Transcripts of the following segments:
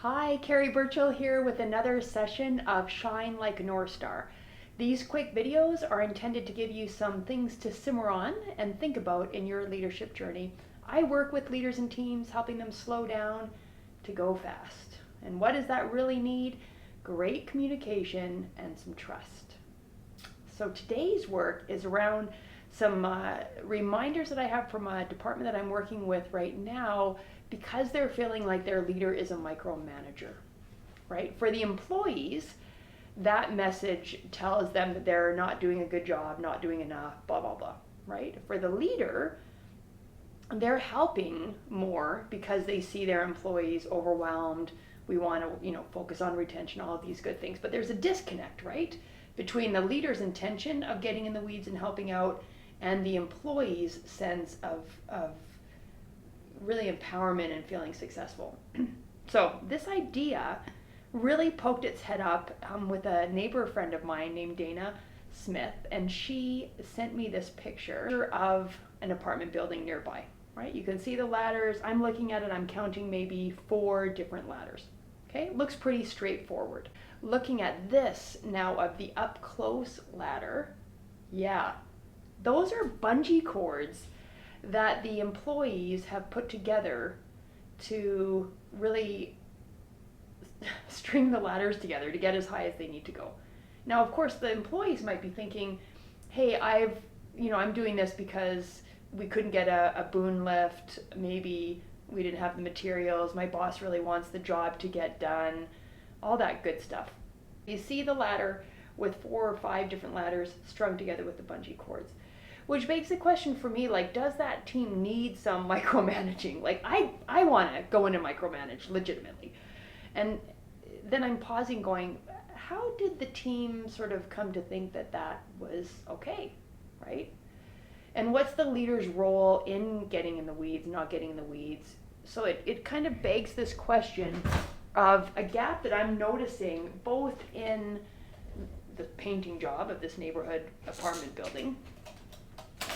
Hi, Carrie Burchill here with another session of Shine Like a North Star. These quick videos are intended to give you some things to simmer on and think about in your leadership journey. I work with leaders and teams, helping them slow down to go fast. And what does that really need? Great communication and some trust. So today's work is around some reminders that I have from a department that I'm working with right now because they're feeling like their leader is a micromanager, right? For the employees, that message tells them that they're not doing a good job, not doing enough, blah, blah, blah, right? For the leader, they're helping more because they see their employees overwhelmed. We want to, focus on retention, all of these good things. But there's a disconnect, right? Between the leader's intention of getting in the weeds and helping out and the employee's sense of really empowerment and feeling successful. So this idea really poked its head up with a neighbor friend of mine named Dana Smith, and she sent me this picture of an apartment building nearby, right? You can see the ladders. I'm looking at it, I'm counting maybe 4 different ladders. Okay, it looks pretty straightforward. Looking at this now of the up close ladder, yeah, those are bungee cords that the employees have put together to really string the ladders together to get as high as they need to go. Now, of course, the employees might be thinking, hey, I'm doing this because we couldn't get a boom lift, maybe we didn't have the materials, my boss really wants the job to get done, all that good stuff. You see the ladder with 4 or 5 different ladders strung together with the bungee cords. Which begs the question for me, does that team need some micromanaging? I want to go into micromanage legitimately. And then I'm pausing going, how did the team sort of come to think that that was okay, right? And what's the leader's role in getting in the weeds, not getting in the weeds? So it kind of begs this question of a gap that I'm noticing both in the painting job of this neighborhood apartment building,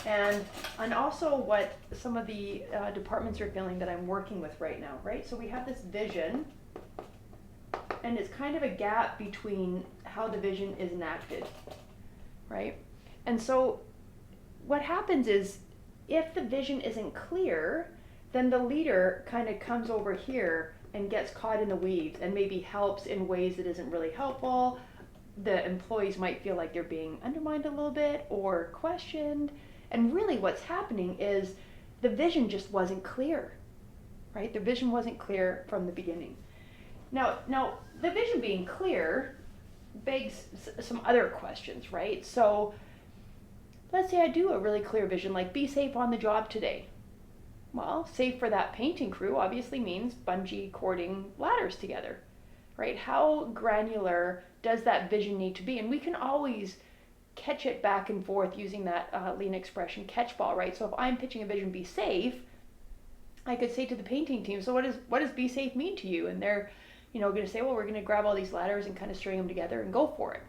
and also what some of the departments are feeling that I'm working with right now, right? So we have this vision, and it's kind of a gap between how the vision is enacted, right? And so what happens is if the vision isn't clear, then the leader kind of comes over here and gets caught in the weeds and maybe helps in ways that isn't really helpful. The employees might feel like they're being undermined a little bit or questioned. And really what's happening is the vision just wasn't clear, right? The vision wasn't clear from the beginning. Now the vision being clear begs some other questions, right? So let's say I do a really clear vision, like be safe on the job today. Well, safe for that painting crew obviously means bungee cording ladders together, right? How granular does that vision need to be? And we can always catch it back and forth using that lean expression catch ball, right? So if I'm pitching a vision, be safe, I could say to the painting team, so what does be safe mean to you? And they're, going to say, well, we're going to grab all these ladders and kind of string them together and go for it.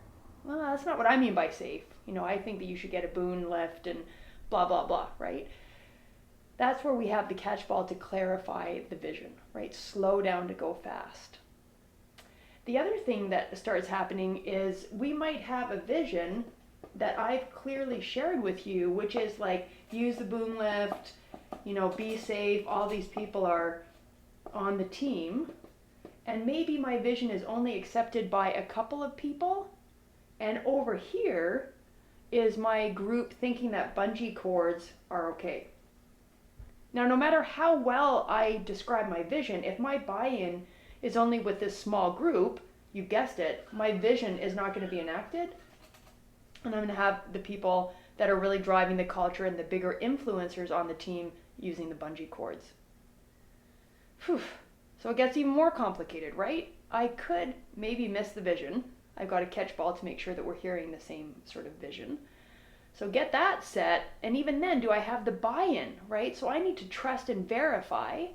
Well, that's not what I mean by safe. I think that you should get a boom lift and blah, blah, blah, right? That's where we have the catch ball to clarify the vision, right? Slow down to go fast. The other thing that starts happening is we might have a vision that I've clearly shared with you, which is use the boom lift, be safe, all these people are on the team, and maybe my vision is only accepted by a couple of people, and over here is my group thinking that bungee cords are okay. Now, no matter how well I describe my vision, if my buy-in is only with this small group, you guessed it, my vision is not going to be enacted. And I'm going to have the people that are really driving the culture and the bigger influencers on the team using the bungee cords. Whew. So it gets even more complicated, right? I could maybe miss the vision. I've got a catch ball to make sure that we're hearing the same sort of vision. So get that set, and even then, do I have the buy-in, right? So I need to trust and verify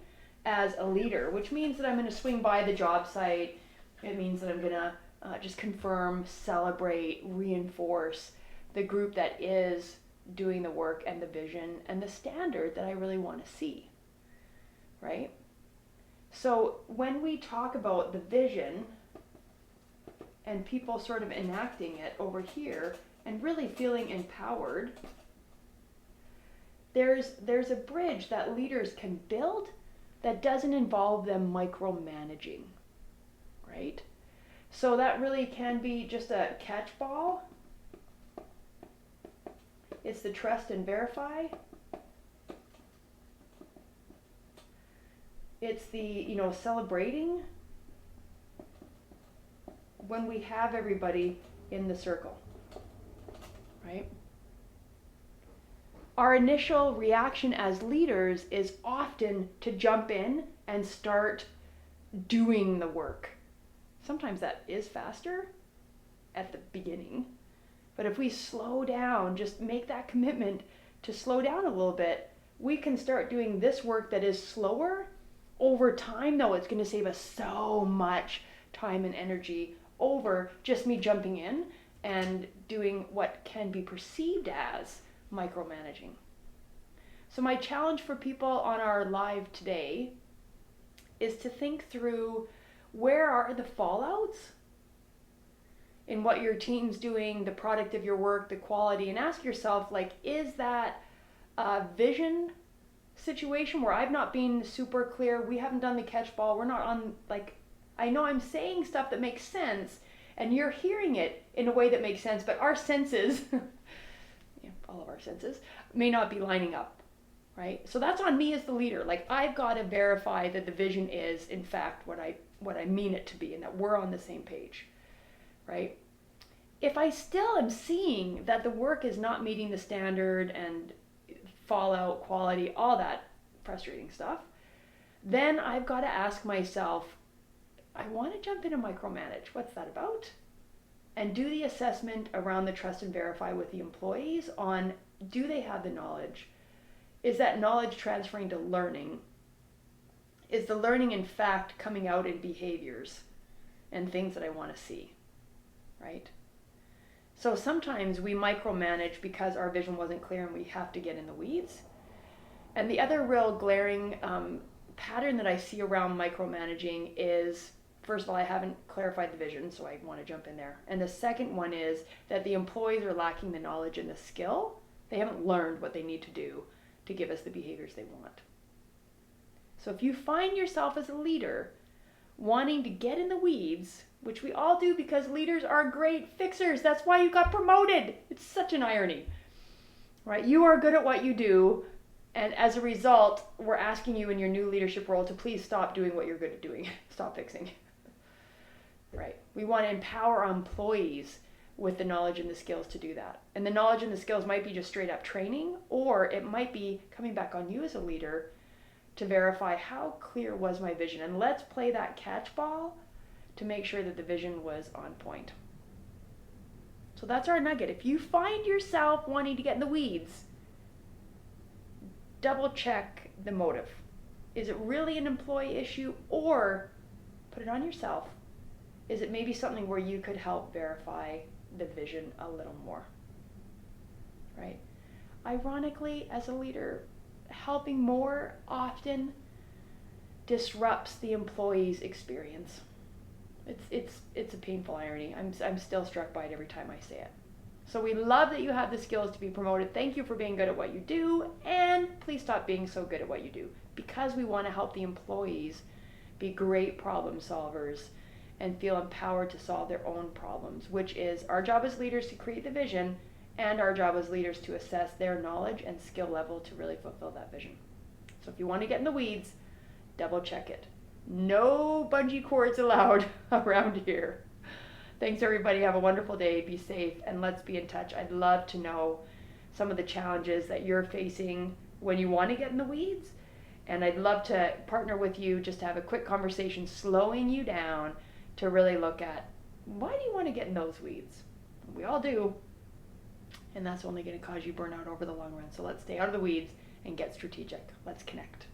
as a leader, which means that I'm going to swing by the job site. It means that I'm going to just confirm, celebrate, reinforce the group that is doing the work and the vision and the standard that I really want to see, right? So when we talk about the vision and people sort of enacting it over here and really feeling empowered, there's a bridge that leaders can build that doesn't involve them micromanaging, right? So that really can be just a catch ball. It's the trust and verify. It's the, celebrating when we have everybody in the circle, right? Our initial reaction as leaders is often to jump in and start doing the work. Sometimes that is faster at the beginning, but if we slow down, just make that commitment to slow down a little bit, we can start doing this work that is slower. Over time, though, it's going to save us so much time and energy over just me jumping in and doing what can be perceived as micromanaging. So my challenge for people on our live today is to think through, where are the fallouts in what your team's doing, the product of your work, the quality, and ask yourself, is that a vision situation where I've not been super clear, we haven't done the catch ball, we're not on, I know I'm saying stuff that makes sense, and you're hearing it in a way that makes sense, but our senses, all of our senses, may not be lining up, right? So that's on me as the leader. I've got to verify that the vision is, in fact, what I mean it to be, and that we're on the same page, right? If I still am seeing that the work is not meeting the standard and fallout, quality, all that frustrating stuff, then I've got to ask myself, I want to jump into micromanage. What's that about? And do the assessment around the trust and verify with the employees on, do they have the knowledge? Is that knowledge transferring to learning? Is the learning in fact coming out in behaviors and things that I want to see, right? So sometimes we micromanage because our vision wasn't clear and we have to get in the weeds. And the other real glaring pattern that I see around micromanaging is, first of all, I haven't clarified the vision, so I want to jump in there. And the second one is that the employees are lacking the knowledge and the skill. They haven't learned what they need to do to give us the behaviors they want. So if you find yourself as a leader wanting to get in the weeds, which we all do because leaders are great fixers, that's why you got promoted. It's such an irony, right? You are good at what you do, and as a result, we're asking you in your new leadership role to please stop doing what you're good at doing. Stop fixing. Right? We want to empower our employees with the knowledge and the skills to do that. And the knowledge and the skills might be just straight up training, or it might be coming back on you as a leader to verify, how clear was my vision? And let's play that catch ball to make sure that the vision was on point. So that's our nugget. If you find yourself wanting to get in the weeds, double check the motive. Is it really an employee issue, or put it on yourself? Is it maybe something where you could help verify the vision a little more, right? Ironically, as a leader, helping more often disrupts the employee's experience. It's a painful irony. I'm still struck by it every time I say it. So we love that you have the skills to be promoted. Thank you for being good at what you do, and please stop being so good at what you do, because we want to help the employees be great problem solvers and feel empowered to solve their own problems, which is our job as leaders to create the vision, and our job as leaders to assess their knowledge and skill level to really fulfill that vision. So if you want to get in the weeds, double check it. No bungee cords allowed around here. Thanks everybody, have a wonderful day, be safe, and let's be in touch. I'd love to know some of the challenges that you're facing when you want to get in the weeds, and I'd love to partner with you just to have a quick conversation, slowing you down to really look at, why do you want to get in those weeds? We all do, and that's only going to cause you burnout over the long run. So let's stay out of the weeds and get strategic. Let's connect.